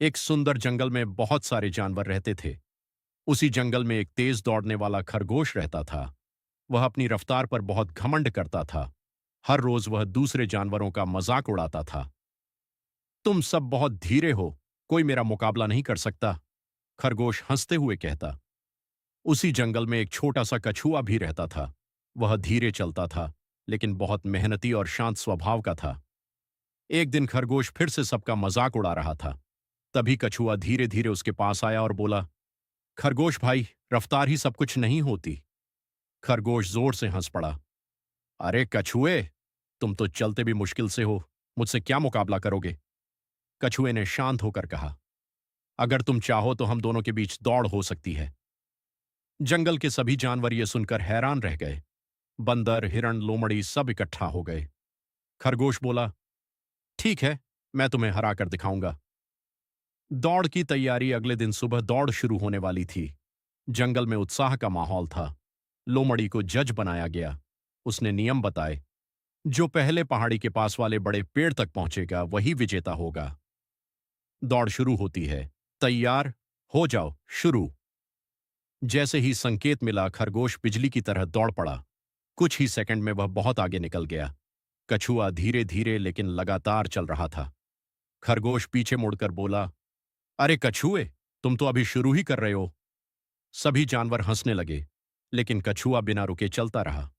एक सुंदर जंगल में बहुत सारे जानवर रहते थे। उसी जंगल में एक तेज दौड़ने वाला खरगोश रहता था। वह अपनी रफ्तार पर बहुत घमंड करता था। हर रोज वह दूसरे जानवरों का मजाक उड़ाता था। तुम सब बहुत धीरे हो, कोई मेरा मुकाबला नहीं कर सकता, खरगोश हंसते हुए कहता। उसी जंगल में एक छोटा सा कछुआ भी रहता था। वह धीरे चलता था, लेकिन बहुत मेहनती और शांत स्वभाव का था। एक दिन खरगोश फिर से सबका मजाक उड़ा रहा था। तभी कछुआ धीरे धीरे उसके पास आया और बोला, खरगोश भाई, रफ्तार ही सब कुछ नहीं होती। खरगोश जोर से हंस पड़ा। अरे कछुए, तुम तो चलते भी मुश्किल से हो, मुझसे क्या मुकाबला करोगे? कछुए ने शांत होकर कहा, अगर तुम चाहो तो हम दोनों के बीच दौड़ हो सकती है। जंगल के सभी जानवर ये सुनकर हैरान रह गए। बंदर, हिरण, लोमड़ी सब इकट्ठा हो गए। खरगोश बोला, ठीक है, मैं तुम्हें हरा कर दिखाऊंगा। दौड़ की तैयारी अगले दिन सुबह दौड़ शुरू होने वाली थी। जंगल में उत्साह का माहौल था। लोमड़ी को जज बनाया गया। उसने नियम बताए, जो पहले पहाड़ी के पास वाले बड़े पेड़ तक पहुंचेगा वही विजेता होगा। दौड़ शुरू होती है। तैयार हो जाओ, शुरू। जैसे ही संकेत मिला, खरगोश बिजली की तरह दौड़ पड़ा। कुछ ही सेकंड में वह बहुत आगे निकल गया। कछुआ धीरे धीरे लेकिन लगातार चल रहा था। खरगोश पीछे मुड़कर बोला, अरे कछुए, तुम तो अभी शुरू ही कर रहे हो। सभी जानवर हंसने लगे, लेकिन कछुआ बिना रुके चलता रहा।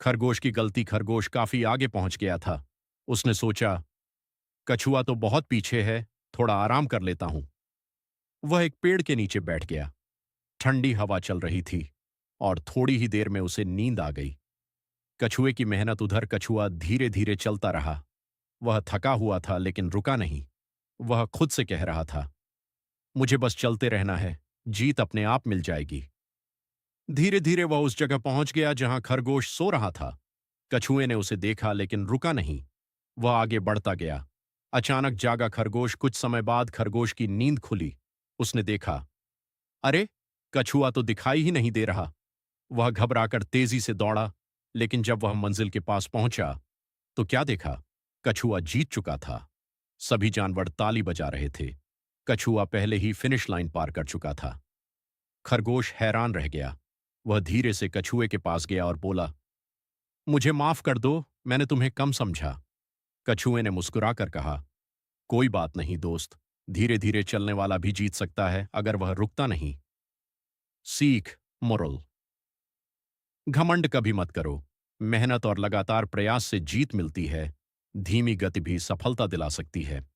खरगोश की गलती, खरगोश काफी आगे पहुंच गया था। उसने सोचा, कछुआ तो बहुत पीछे है, थोड़ा आराम कर लेता हूं। वह एक पेड़ के नीचे बैठ गया। ठंडी हवा चल रही थी और थोड़ी ही देर में उसे नींद आ गई। कछुए की मेहनत उधर, कछुआ धीरे धीरे चलता रहा। वह थका हुआ था लेकिन रुका नहीं। वह खुद से कह रहा था, मुझे बस चलते रहना है, जीत अपने आप मिल जाएगी। धीरे धीरे वह उस जगह पहुंच गया जहां खरगोश सो रहा था। कछुए ने उसे देखा लेकिन रुका नहीं। वह आगे बढ़ता गया। अचानक जागा खरगोश, कुछ समय बाद खरगोश की नींद खुली। उसने देखा, अरे, कछुआ तो दिखाई ही नहीं दे रहा। वह घबराकर तेजी से दौड़ा, लेकिन जब वह मंजिल के पास पहुंचा तो क्या देखा? कछुआ जीत चुका था। सभी जानवर ताली बजा रहे थे। कछुआ पहले ही फिनिश लाइन पार कर चुका था। खरगोश हैरान रह गया। वह धीरे से कछुए के पास गया और बोला, मुझे माफ कर दो, मैंने तुम्हें कम समझा। कछुए ने मुस्कुराकर कहा, कोई बात नहीं दोस्त, धीरे धीरे चलने वाला भी जीत सकता है अगर वह रुकता नहीं। सीख, मोरल। घमंड कभी मत करो। मेहनत और लगातार प्रयास से जीत मिलती है। धीमी गति भी सफलता दिला सकती है।